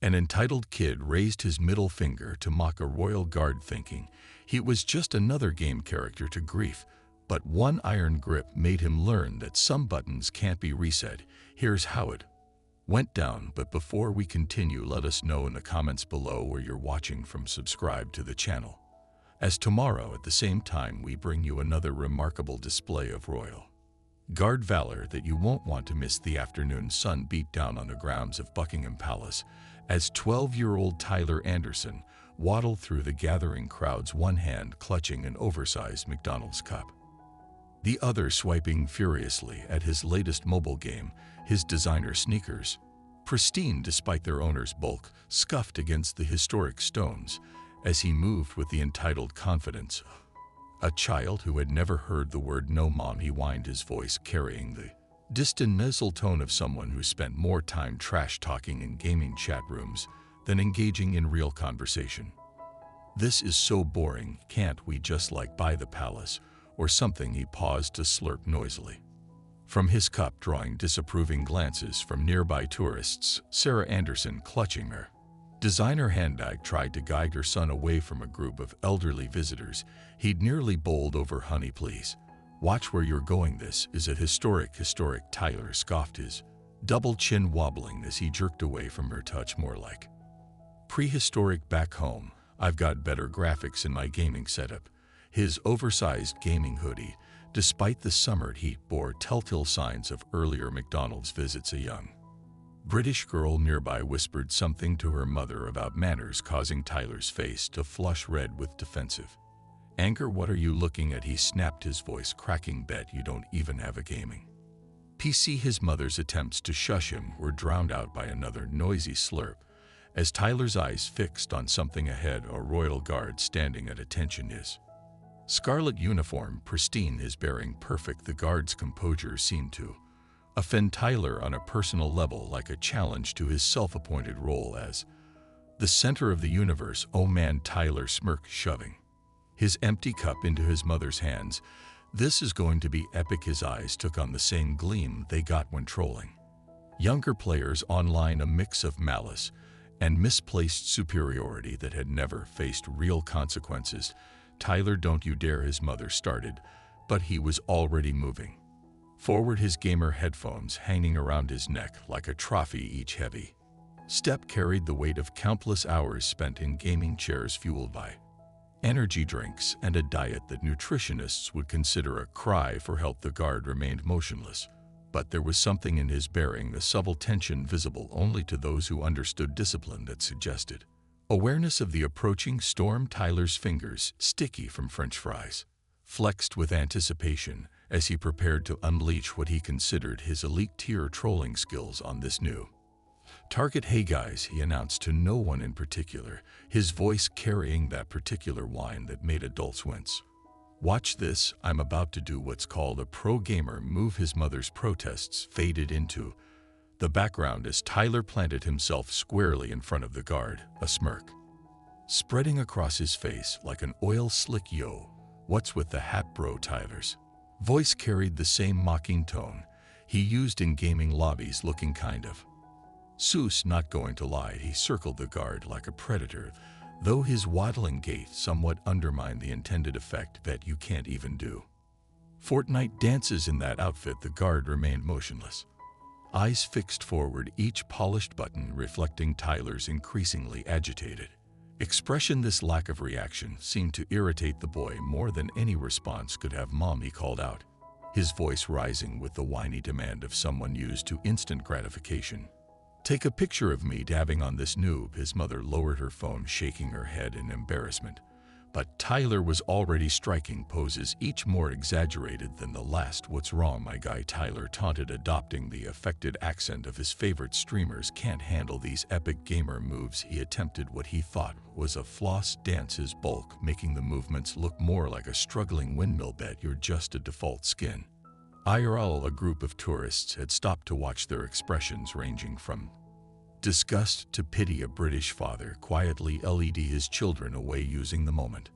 An entitled kid raised his middle finger to mock a royal guard, thinking he was just another game character to grief, but one iron grip made him learn that some buttons can't be reset. Here's how it went down. But before we continue, let us know in the comments below where you're watching from. Subscribe to the channel, as tomorrow at the same time we bring you another remarkable display of royal guard valor that you won't want to miss. The afternoon sun beat down on the grounds of Buckingham Palace as 12-year-old Tyler Anderson waddled through the gathering crowds, one hand clutching an oversized McDonald's cup, the other swiping furiously at his latest mobile game, his designer sneakers, pristine despite their owner's bulk, scuffed against the historic stones as he moved with the entitled confidence of a child who had never heard the word no. Mom, he whined, his voice carrying the distant nasal tone of someone who spent more time trash-talking in gaming chat rooms than engaging in real conversation. This is so boring, can't we just buy the palace or something? He paused to slurp noisily from his cup, drawing disapproving glances from nearby tourists. Sarah Anderson, clutching her designer handbag, tried to guide her son away from a group of elderly visitors he'd nearly bowled over. Honey, please, watch where you're going. This is a historic. Tyler scoffed, his double chin wobbling as he jerked away from her touch. More like prehistoric. Back home, I've got better graphics in my gaming setup. His oversized gaming hoodie, despite the summer heat, bore telltale signs of earlier McDonald's visits. A young British girl nearby whispered something to her mother about manners, causing Tyler's face to flush red with defensive anger. What are you looking at? He snapped, his voice cracking. Bet you don't even have a gaming PC. His mother's attempts to shush him were drowned out by another noisy slurp as Tyler's eyes fixed on something ahead, a royal guard standing at attention, his scarlet uniform pristine, his bearing perfect. The guard's composure seemed to offend Tyler on a personal level, like a challenge to his self-appointed role as the center of the universe. Oh man, Tyler smirked, shoving his empty cup into his mother's hands. This is going to be epic. His eyes took on the same gleam they got when trolling younger players online, a mix of malice and misplaced superiority that had never faced real consequences. Tyler, don't you dare, his mother started, but he was already moving forward, his gamer headphones hanging around his neck like a trophy. Each heavy step carried the weight of countless hours spent in gaming chairs, fueled by energy drinks and a diet that nutritionists would consider a cry for help. The guard remained motionless, but there was something in his bearing, a subtle tension visible only to those who understood discipline, that suggested awareness of the approaching storm. Tyler's fingers, sticky from French fries, flexed with anticipation as he prepared to unleash what he considered his elite-tier trolling skills on this new target. Hey guys, he announced to no one in particular, his voice carrying that particular whine that made adults wince. Watch this, I'm about to do what's called a pro gamer move. His mother's protests faded into the background as Tyler planted himself squarely in front of the guard, a smirk spreading across his face like an oil slick. Yo, what's with the hat, bro? Tyler's voice carried the same mocking tone he used in gaming lobbies, looking kind of sus. Not going to lie, he circled the guard like a predator, though his waddling gait somewhat undermined the intended effect. Bet you can't even do Fortnite dances in that outfit. The guard remained motionless, eyes fixed forward, each polished button reflecting Tyler's increasingly agitated expression. This lack of reaction seemed to irritate the boy more than any response could have. Mom, he called out, his voice rising with the whiny demand of someone used to instant gratification. Take a picture of me dabbing on this noob. His mother lowered her phone, shaking her head in embarrassment. But Tyler was already striking poses, each more exaggerated than the last. What's wrong, my guy? Tyler taunted, adopting the affected accent of his favorite streamers. Can't handle these epic gamer moves. He attempted what he thought was a floss dance, his bulk making the movements look more like a struggling windmill. Bet you're just a default skin. IRL, a group of tourists had stopped to watch, their expressions ranging from disgust to pity. A British father quietly led his children away, using the moment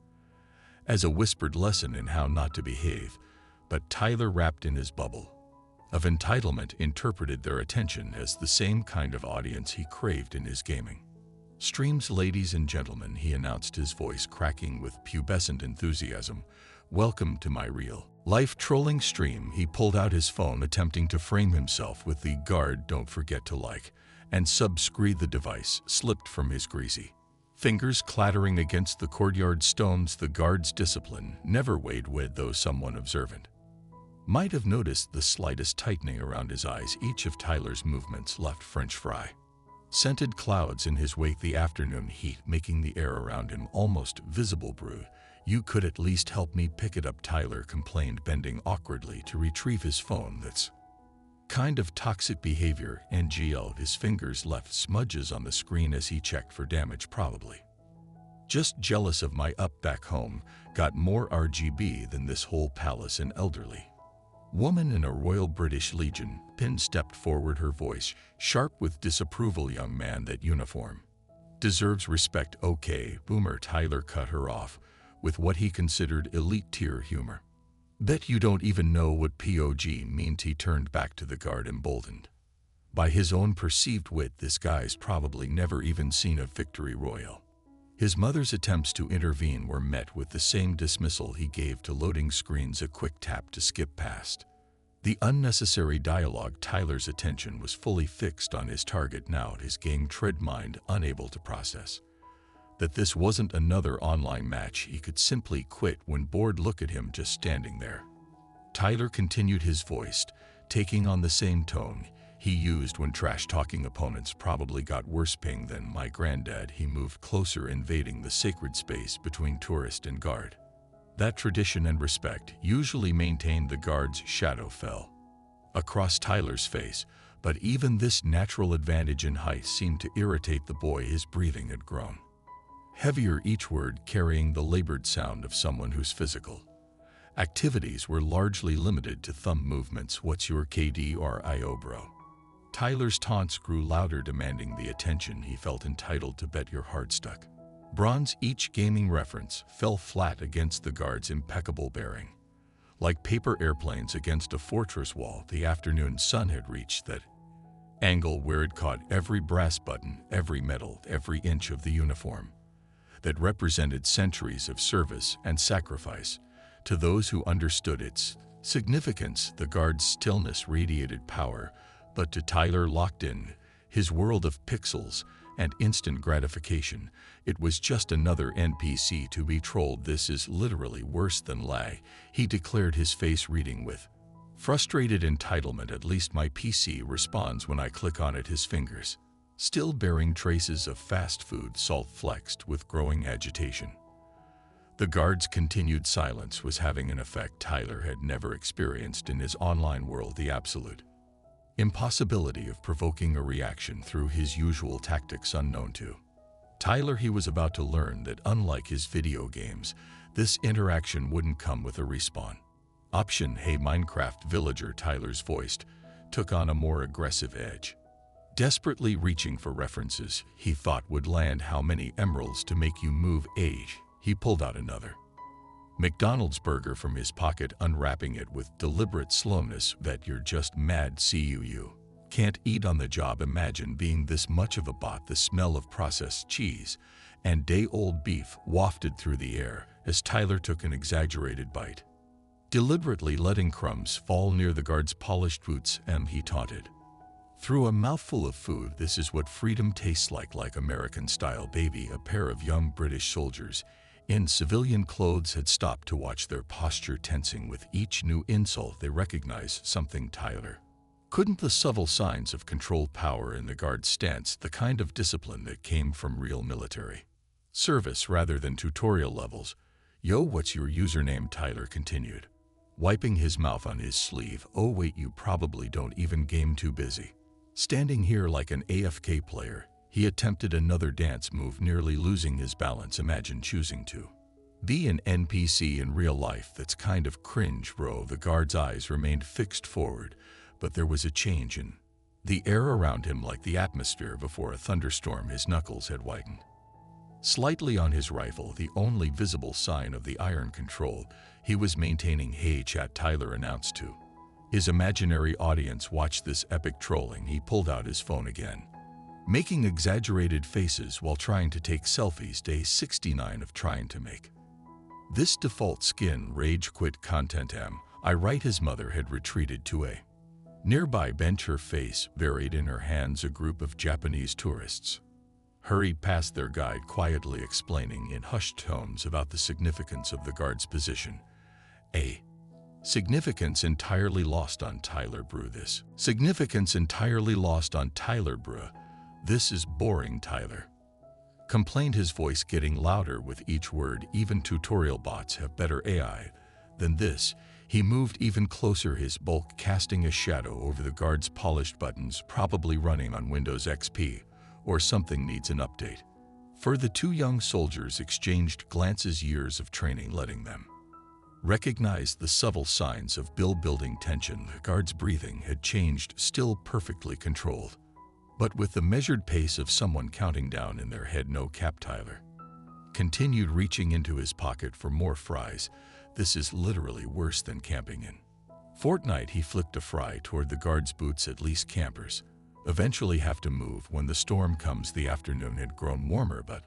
as a whispered lesson in how not to behave. But Tyler, wrapped in his bubble of entitlement, interpreted their attention as the same kind of audience he craved in his gaming "Streams, ladies and gentlemen," he announced, his voice cracking with pubescent enthusiasm. "Welcome to my real-life trolling stream." He pulled out his phone, attempting to frame himself with the "Guard, don't forget to like and subscribe." The device slipped from his greasy fingers, clattering against the courtyard stones. The guard's discipline never weighed with, though someone observant might have noticed the slightest tightening around his eyes. Each of Tyler's movements left French fry scented clouds in his wake, the afternoon heat making the air around him almost visible. "Brood, you could at least help me pick it up," Tyler complained, bending awkwardly to retrieve his phone. "That's kind of toxic behavior." NGL. His fingers left smudges on the screen as he checked for damage. "Probably just jealous of my up back home. Got more RGB than this whole palace." An elderly woman in a Royal British Legion pin stepped forward, her voice sharp with disapproval. "Young man, that uniform deserves respect." "Okay, boomer." Tyler cut her off with what he considered elite-tier humor. "Bet you don't even know what POG means." He turned back to the guard, emboldened by his own perceived wit. "This guy's probably never even seen a victory royale." His mother's attempts to intervene were met with the same dismissal he gave to loading screens, a quick tap to skip past the unnecessary dialogue. Tyler's attention was fully fixed on his target now, his game-tread mind unable to process that this wasn't another online match. He could simply quit when bored. "Look at him, just standing there." Tyler continued, his voice taking on the same tone he used when trash-talking opponents. "Probably got worse ping than my granddad." He moved closer, invading the sacred space between tourist and guard. That tradition and respect usually maintained. The guard's shadow fell across Tyler's face, but even this natural advantage in height seemed to irritate the boy. His breathing had grown heavier, each word carrying the labored sound of someone whose physical activities were largely limited to thumb movements. "What's your KD or IO, bro?" Tyler's taunts grew louder, demanding the attention he felt entitled to. "Bet your heart stuck bronze." Each gaming reference fell flat against the guard's impeccable bearing, like paper airplanes against a fortress wall. The afternoon sun had reached that angle where it caught every brass button, every medal, every inch of the uniform that represented centuries of service and sacrifice. To those who understood its significance, the guard's stillness radiated power, but to Tyler, locked in his world of pixels and instant gratification, it was just another NPC to be trolled. "This is literally worse than lag," he declared, his face reading with frustrated entitlement. "At least my PC responds when I click on it." His fingers still bearing traces of fast food salt flexed with growing agitation. The guard's continued silence was having an effect Tyler had never experienced in his online world, the absolute impossibility of provoking a reaction through his usual tactics unknown to Tyler. He was about to learn that, unlike his video games, this interaction wouldn't come with a respawn option. "Hey, Minecraft villager." Tyler's voice took on a more aggressive edge, desperately reaching for references he thought would land. "How many emeralds to make you move age?" He pulled out another McDonald's burger from his pocket, unwrapping it with deliberate slowness. "Bet you're just mad. You can't eat on the job. Imagine being this much of a bot." The smell of processed cheese and day-old beef wafted through the air as Tyler took an exaggerated bite, deliberately letting crumbs fall near the guard's polished boots. He taunted through a mouthful of food. "This is what freedom tastes like American-style, baby." A pair of young British soldiers in civilian clothes had stopped to watch, their posture tensing with each new insult. They recognized something Tyler couldn't: the subtle signs of controlled power in the guard's stance, the kind of discipline that came from real military service rather than tutorial levels. "Yo, what's your username?" Tyler continued, wiping his mouth on his sleeve. "Oh wait, you probably don't even game. Too busy standing here like an AFK player." He attempted another dance move, nearly losing his balance. "Imagine choosing to be an NPC in real life. That's kind of cringe, bro." The guard's eyes remained fixed forward, but there was a change in the air around him, like the atmosphere before a thunderstorm. His knuckles had whitened slightly on his rifle, the only visible sign of the iron control he was maintaining. "Hey chat," Tyler announced to his imaginary audience. "Watch this epic trolling." He pulled out his phone again, making exaggerated faces while trying to take selfies. Day 69 of trying to make this default skin rage quit content. I write his mother had retreated to a nearby bench, her face buried in her hands. A group of Japanese tourists hurried past, their guide quietly explaining in hushed tones about the significance of the guard's position. A significance entirely lost on Tyler Brew. This significance entirely lost on Tyler Brew. This is boring, Tyler complained, his voice getting louder with each word. Even tutorial bots have better AI than this. He moved even closer, his bulk casting a shadow over the guard's polished buttons, probably running on Windows XP or something. Needs an update. For the two young soldiers exchanged glances, years of training letting them recognize the subtle signs of building tension. The guard's breathing had changed, still perfectly controlled, but with the measured pace of someone counting down in their head. No cap. Tyler continued, reaching into his pocket for more fries. This is literally worse than camping in Fortnite. He flicked a fry toward the guard's boots. At least campers eventually have to move when the storm comes. The afternoon had grown warmer, but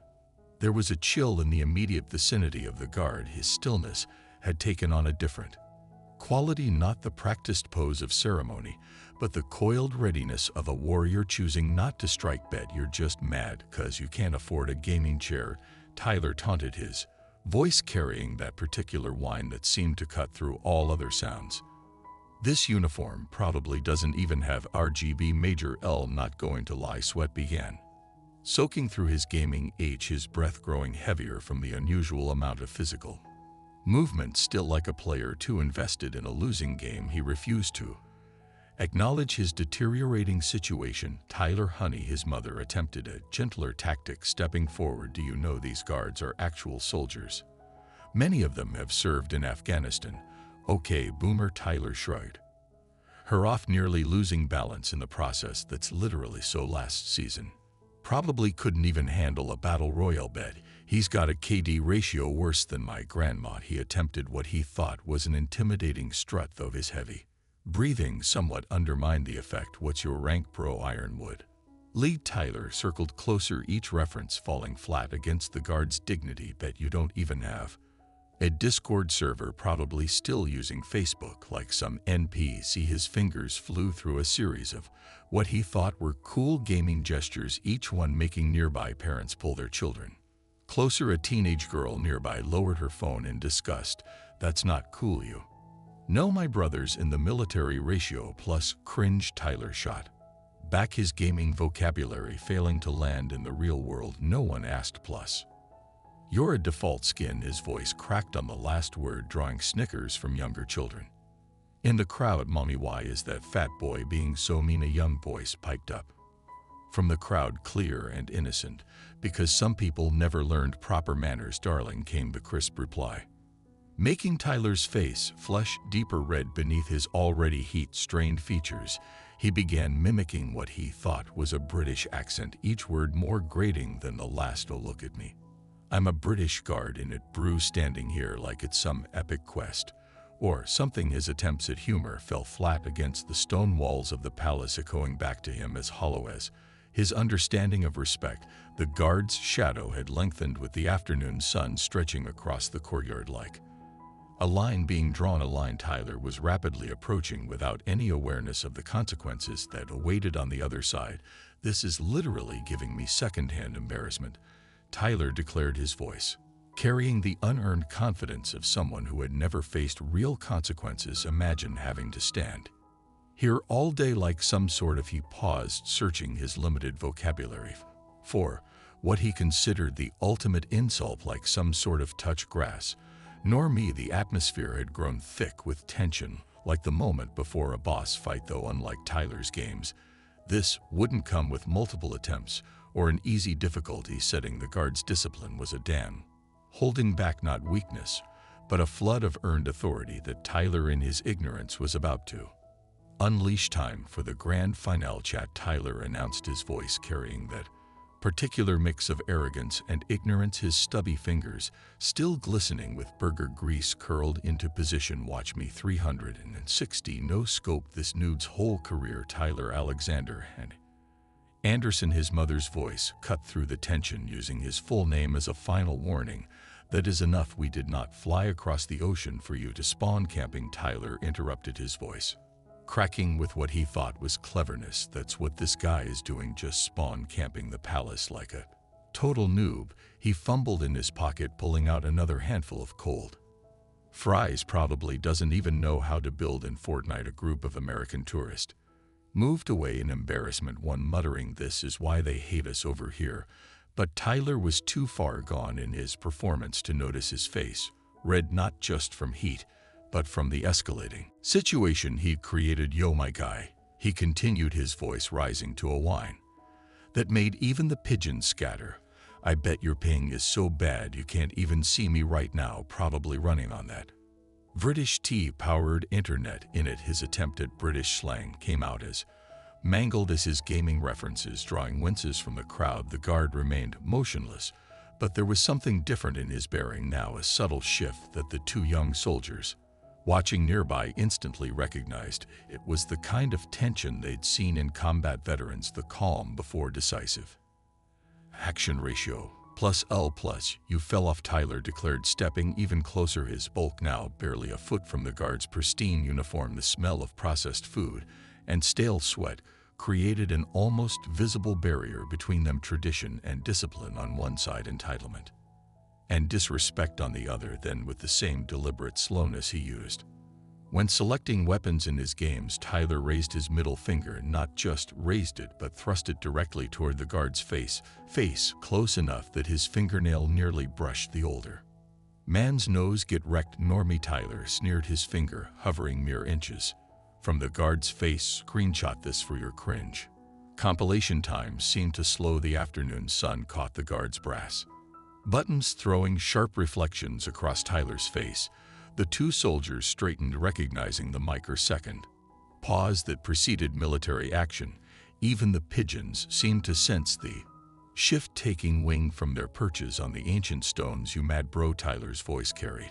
there was a chill in the immediate vicinity of the guard. His stillness had taken on a different quality, not the practiced pose of ceremony, but the coiled readiness of a warrior choosing not to strike. Bet you're just mad 'cause you can't afford a gaming chair, Tyler taunted, his voice carrying that particular whine that seemed to cut through all other sounds. This uniform probably doesn't even have RGB. Major L, not going to lie. Sweat began soaking through his gaming H, his breath growing heavier from the unusual amount of physical movement. Still like a player too invested in a losing game, he refused to acknowledge his deteriorating situation. Tyler, honey, his mother attempted a gentler tactic, stepping forward. Do you know these guards are actual soldiers? Many of them have served in Afghanistan. Okay, boomer. Tyler shrugged her off, nearly losing balance in the process. That's literally so. Last season probably couldn't even handle a battle royale. Bet he's got a KD ratio worse than my grandma. He attempted what he thought was an intimidating strut, though his heavy breathing somewhat undermined the effect. What's your rank, bro? Ironwood lead. Tyler circled closer, each reference falling flat against the guard's dignity. Bet you don't even have a Discord server, probably still using Facebook like some NPC. His fingers flew through a series of what he thought were cool gaming gestures, each one making nearby parents pull their children closer. A teenage girl nearby lowered her phone in disgust. That's not cool, you know, my brother's in the military. Ratio plus cringe. Tyler shot back, his gaming vocabulary failing to land in the real world. No one asked. Plus you're a default skin. His voice cracked on the last word, drawing snickers from younger children in the crowd. Mommy, why is that fat boy being so mean? A young voice piped up from the crowd, clear and innocent. Because some people never learned proper manners, darling, came the crisp reply, making Tyler's face flush deeper red beneath his already heat-strained features. He began mimicking what he thought was a British accent, each word more grating than the last. Oh, look at me. I'm a British guard in it, Brew, standing here like it's some epic quest or something. His attempts at humor fell flat against the stone walls of the palace, echoing back to him as hollow as his understanding of respect. The guard's shadow had lengthened with the afternoon sun stretching across the courtyard like a line being drawn. A line Tyler was rapidly approaching without any awareness of the consequences that awaited on the other side. This is literally giving me secondhand embarrassment, Tyler declared, his voice carrying the unearned confidence of someone who had never faced real consequences. Imagine having to stand here all day like some sort of— He paused, searching his limited vocabulary for what he considered the ultimate insult, like some sort of touch grass. Nor me. The atmosphere had grown thick with tension, like the moment before a boss fight, though unlike Tyler's games, this wouldn't come with multiple attempts or an easy difficulty setting. The guard's discipline was a dam, holding back not weakness, but a flood of earned authority that Tyler in his ignorance was about to unleash. Time for the grand finale, chat, Tyler announced, his voice carrying that particular mix of arrogance and ignorance, his stubby fingers still glistening with burger grease curled into position. Watch me. 360 no scope this nude's whole career. Tyler Alexander had Anderson, his mother's voice, cut through the tension using his full name as a final warning. That is enough, we did not fly across the ocean for you to spawn camping. Tyler interrupted his voice, cracking with what he thought was cleverness. That's what this guy is doing, just spawn camping the palace like a total noob. He fumbled in his pocket, pulling out another handful of cold fries. Probably doesn't even know how to build in Fortnite. A group of American tourists moved away in embarrassment, one muttering, "This is why they hate us over here." But Tyler was too far gone in his performance to notice his face, red not just from heat, but from the escalating situation he'd created. "Yo, my guy," he continued, his voice rising to a whine that made even the pigeons scatter. "I bet your ping is so bad you can't even see me right now, probably running on that British T-powered internet." In it, his attempt at British slang came out as mangled as his gaming references, drawing winces from the crowd. The guard remained motionless, but there was something different in his bearing now, a subtle shift that the two young soldiers watching nearby instantly recognized. It was the kind of tension they'd seen in combat veterans, the calm before decisive action ratio. +L+, you fell off, Tyler declared, stepping even closer, his bulk now barely a foot from the guard's pristine uniform. The smell of processed food and stale sweat created an almost visible barrier between them, tradition and discipline on one side, entitlement and disrespect on the other. Then, with the same deliberate slowness he used when selecting weapons in his games, Tyler raised his middle finger, not just raised it, but thrust it directly toward the guard's face, close enough that his fingernail nearly brushed the older man's nose. "Get wrecked, normie," Tyler sneered, his finger hovering mere inches from the guard's face. "Screenshot this for your cringe." Compilation time seemed to slow. The afternoon sun caught the guard's brass buttons, throwing sharp reflections across Tyler's face. The two soldiers straightened, recognizing the microsecond pause that preceded military action. Even the pigeons seemed to sense the shift, taking wing from their perches on the ancient stones. "You mad, bro?" Tyler's voice carried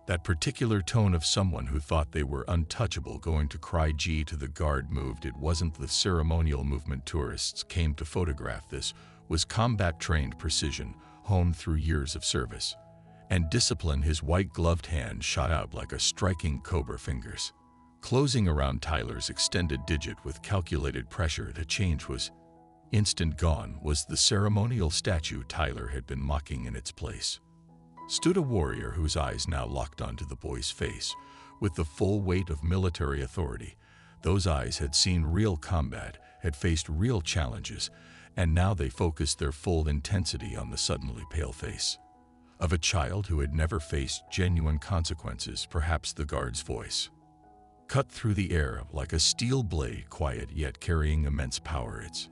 that particular tone of someone who thought they were untouchable. "Going to cry G to the guard moved." It wasn't the ceremonial movement tourists came to photograph. This was combat-trained precision, honed through years of service and discipline. His white-gloved hand shot out like a striking cobra, fingers closing around Tyler's extended digit with calculated pressure. The change was instant. Gone was the ceremonial statue Tyler had been mocking. In its place stood a warrior whose eyes now locked onto the boy's face with the full weight of military authority. Those eyes had seen real combat, had faced real challenges, and now they focused their full intensity on the suddenly pale face of a child who had never faced genuine consequences. Perhaps the guard's voice cut through the air like a steel blade, quiet yet carrying immense power. "It's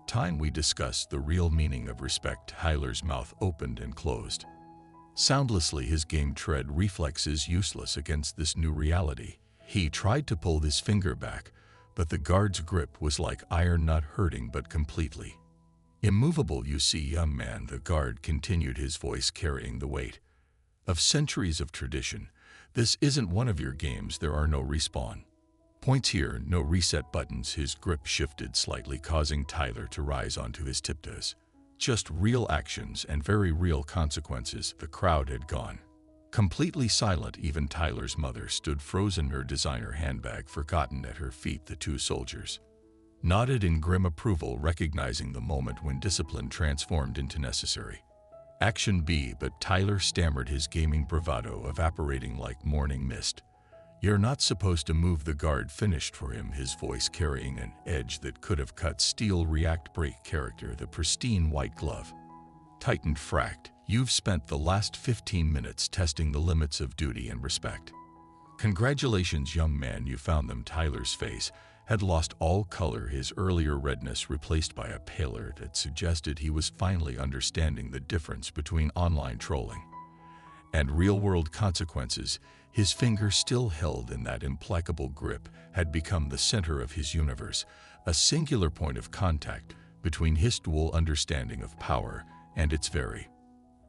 time we discuss the real meaning of respect." Tyler's mouth opened and closed soundlessly, his game tread reflexes useless against this new reality. He tried to pull his finger back, but the guard's grip was like iron, not hurting but completely immovable. "You see, young man," the guard continued, his voice carrying the weight of centuries of tradition, "this isn't one of your games. There are no respawn points here, no reset buttons." His grip shifted slightly, causing Tyler to rise onto his tiptoes. "Just real actions and very real consequences." The crowd had gone completely silent. Even Tyler's mother stood frozen, her designer handbag forgotten at her feet. The two soldiers nodded in grim approval, recognizing the moment when discipline transformed into necessary action. But Tyler stammered, his gaming bravado evaporating like morning mist. "You're not supposed to move." The guard finished for him, his voice carrying an edge that could have cut steel. "React, break character." The pristine white glove tightened, fracked. "You've spent the last 15 minutes testing the limits of duty and respect. Congratulations, young man, you found them." Tyler's face had lost all color, his earlier redness replaced by a pallor that suggested he was finally understanding the difference between online trolling and real-world consequences. His finger, still held in that implacable grip, had become the center of his universe, a singular point of contact between his dual understanding of power and its very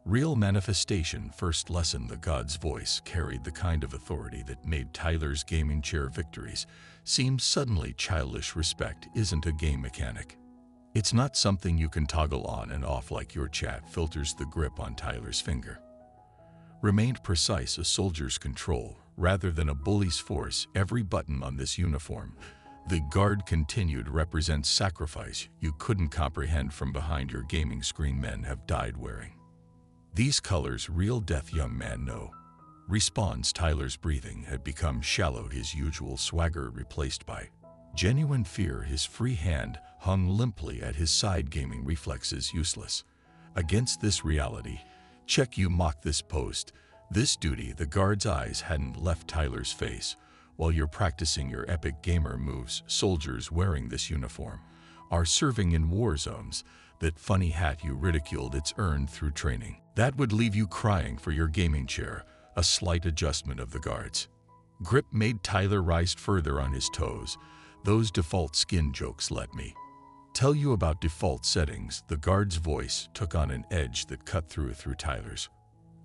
real manifestation. "First lesson." The god's voice carried the kind of authority that made Tyler's gaming chair victories seem suddenly childish. "Respect isn't a game mechanic. It's not something you can toggle on and off like your chat filters the grip on Tyler's finger. Remained precise, a soldier's control, rather than a bully's force. Every button on this uniform, the guard continued, represents sacrifice you couldn't comprehend from behind your gaming screen. Men have died wearing these colors, real death, young man, no. Responds. Tyler's breathing had become shallow, his usual swagger replaced by genuine fear. His free hand hung limply at his side, gaming reflexes useless against this reality. Check, you mock this post, this duty. The guard's eyes hadn't left Tyler's face. While you're practicing your epic gamer moves, soldiers wearing this uniform are serving in war zones. That funny hat you ridiculed, it's earned through training. That would leave you crying for your gaming chair. A slight adjustment of the guard's grip made Tyler rise further on his toes. Those default skin jokes, let me tell you about default settings. The guard's voice took on an edge that cut through Tyler's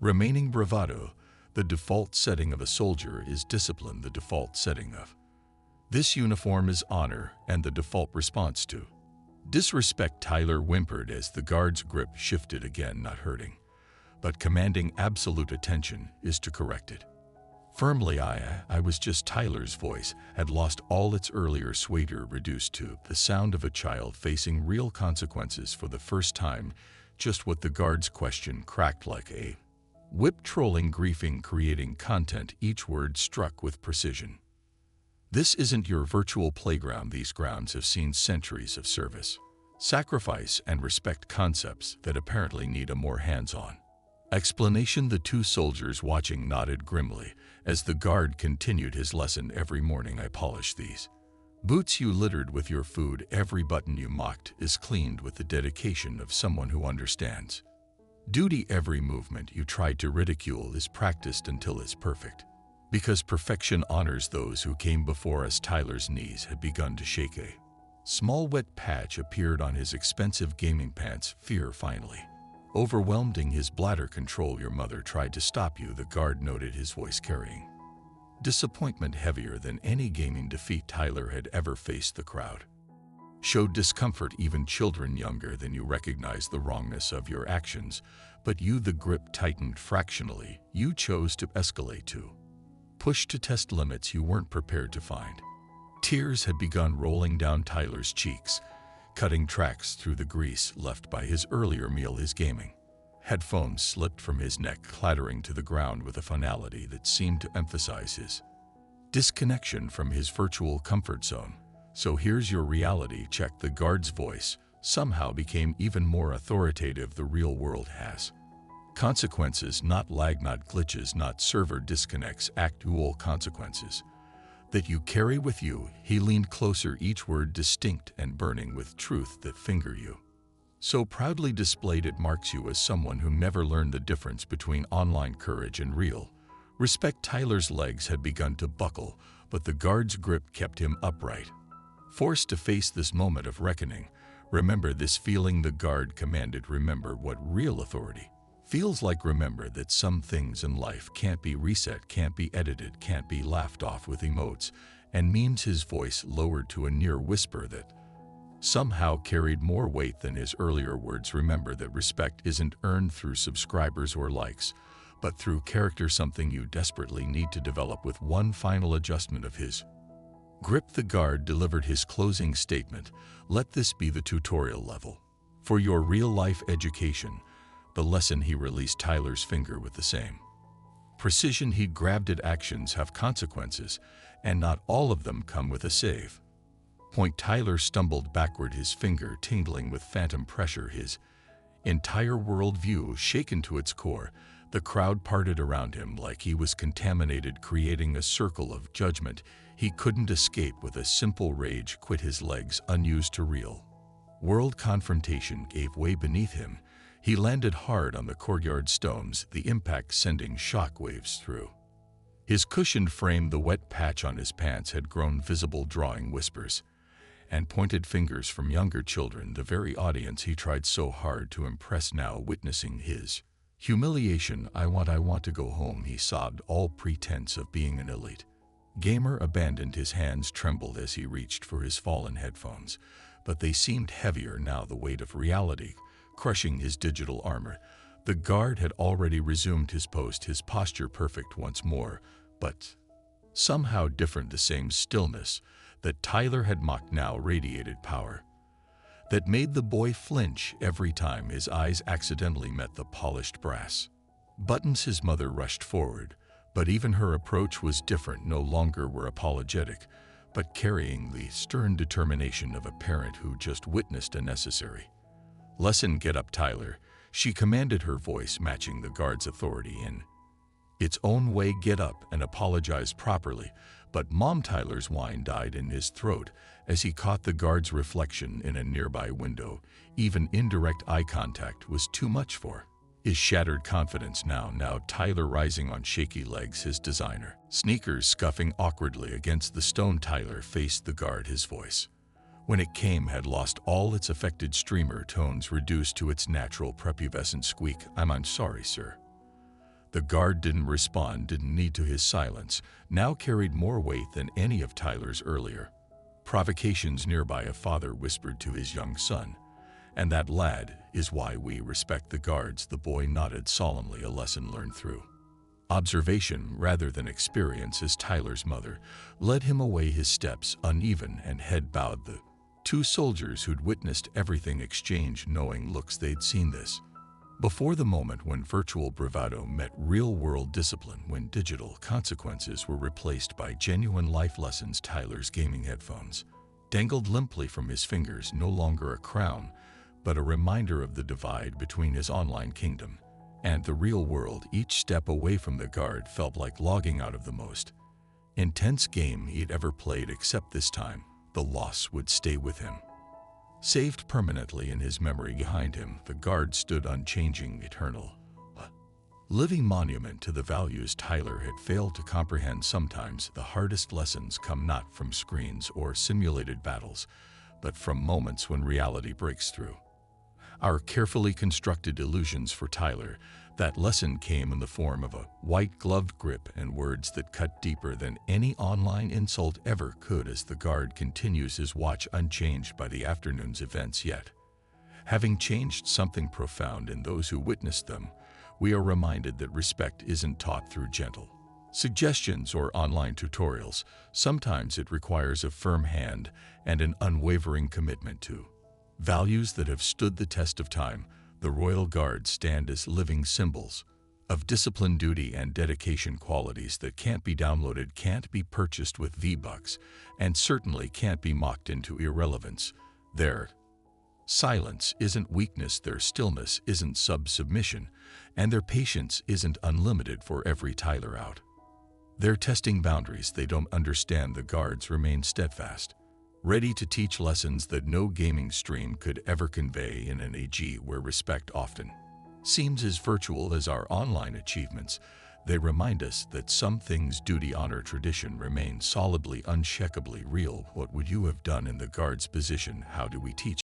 remaining bravado. The default setting of a soldier is discipline. The default setting of this uniform is honor, and the default response to disrespect. Tyler whimpered as the guard's grip shifted again. Not hurting, but commanding absolute attention is to correct it. Firmly, I was just. Tyler's voice had lost all its earlier swagger, reduced to the sound of a child facing real consequences for the first time. Just what the guard's question cracked like a whip, trolling, griefing, creating content. Each word struck with precision. This isn't your virtual playground. These grounds have seen centuries of service, sacrifice, and respect, concepts that apparently need a more hands-on explanation. The two soldiers watching nodded grimly as the guard continued his lesson. Every morning I polish these boots you littered with your food. Every button you mocked is cleaned with the dedication of someone who understands duty. Every movement you tried to ridicule is practiced until it's perfect, because perfection honors those who came before us. Tyler's knees had begun to shake. A small wet patch appeared on his expensive gaming pants. Fear finally overwhelming his bladder. Control. Your mother tried to stop you, the guard noted, his voice carrying disappointment heavier than any gaming defeat Tyler had ever faced. The crowd showed discomfort, even children younger than you recognized the wrongness of your actions. But you, the grip tightened fractionally. You chose to escalate, to push, to test limits you weren't prepared to find. Tears had begun rolling down Tyler's cheeks, cutting tracks through the grease left by his earlier meal. His gaming headphones slipped from his neck, clattering to the ground with a finality that seemed to emphasize his disconnection from his virtual comfort zone. So here's your reality check. The guard's voice somehow became even more authoritative. The real world has consequences, not lag, not glitches, not server disconnects. Actual consequences that you carry with you. He leaned closer, each word distinct and burning with truth. That finger you so proudly displayed, it marks you as someone who never learned the difference between online courage and real respect. Tyler's legs had begun to buckle, but the guard's grip kept him upright. Forced to face this moment of reckoning, remember this feeling, the guard commanded. Remember what real authority feels like. Remember that some things in life can't be reset, can't be edited, can't be laughed off with emotes and memes. His voice lowered to a near whisper that somehow carried more weight than his earlier words. Remember that respect isn't earned through subscribers or likes, but through character, something you desperately need to develop. With one final adjustment of his grip, the guard delivered his closing statement. Let this be the tutorial level for your real-life education. The lesson. He released Tyler's finger with the same precision he'd grabbed it. Actions have consequences, and not all of them come with a save point. Tyler stumbled backward, his finger tingling with phantom pressure, his entire worldview shaken to its core. The crowd parted around him like he was contaminated, creating a circle of judgment he couldn't escape. With a simple rage quit, his legs unused to real world confrontation gave way beneath him. He landed hard on the courtyard stones, the impact sending shockwaves through his cushioned frame. The wet patch on his pants had grown visible, drawing whispers and pointed fingers from younger children, the very audience he tried so hard to impress, now witnessing his humiliation. I want to go home, he sobbed. All pretense of being an elite gamer abandoned. His hands trembled as he reached for his fallen headphones, but they seemed heavier now, the weight of reality crushing his digital armor. The guard had already resumed his post, his posture perfect once more, but somehow different. The same stillness that Tyler had mocked now radiated power that made the boy flinch every time his eyes accidentally met the polished brass buttons. His mother rushed forward, but even her approach was different. No longer were apologetic, but carrying the stern determination of a parent who just witnessed a necessary lesson. "Get up, Tyler," she commanded, her voice matching the guard's authority in its own way. "Get up and apologize properly." But Mom, Tyler's whine died in his throat as he caught the guard's reflection in a nearby window. Even indirect eye contact was too much for his shattered confidence. Now Tyler, rising on shaky legs, his designer sneakers scuffing awkwardly against the stone. Tyler faced the guard. His voice, when it came, had lost all its affected streamer tones, reduced to its natural prepubescent squeak. I'm sorry, sir." The guard didn't respond, didn't need to. His silence now carried more weight than any of Tyler's earlier provocations. Nearby, a father whispered to his young son, "And that lad is why we respect the guards." The boy nodded solemnly, a lesson learned through observation rather than experience, as Tyler's mother led him away, his steps uneven and head bowed. The two soldiers who'd witnessed everything exchanged knowing looks. They'd seen this before, the moment when virtual bravado met real-world discipline, when digital consequences were replaced by genuine life lessons. Tyler's gaming headphones dangled limply from his fingers, no longer a crown, but a reminder of the divide between his online kingdom and the real world. Each step away from the guard felt like logging out of the most intense game he'd ever played, except this time, the loss would stay with him, saved permanently in his memory. Behind him, the guard stood, unchanging, eternal, a living monument to the values Tyler had failed to comprehend. Sometimes the hardest lessons come not from screens or simulated battles, but from moments when reality breaks through our carefully constructed illusions. For Tyler, that lesson came in the form of a white-gloved grip and words that cut deeper than any online insult ever could. As the guard continues his watch, unchanged by the afternoon's events, yet having changed something profound in those who witnessed them, we are reminded that respect isn't taught through gentle suggestions or online tutorials. Sometimes it requires a firm hand and an unwavering commitment to values that have stood the test of time. The Royal Guards stand as living symbols of discipline, duty, and dedication, qualities that can't be downloaded, can't be purchased with V-Bucks, and certainly can't be mocked into irrelevance. Their silence isn't weakness, their stillness isn't submission, and their patience isn't unlimited. For every Tyler out there testing boundaries they don't understand, the guards remain steadfast, ready to teach lessons that no gaming stream could ever convey. In an age where respect often seems as virtual as our online achievements, they remind us that some things, duty, honor, tradition, remain solidly, unshakably real. What would you have done in the guard's position? How do we teach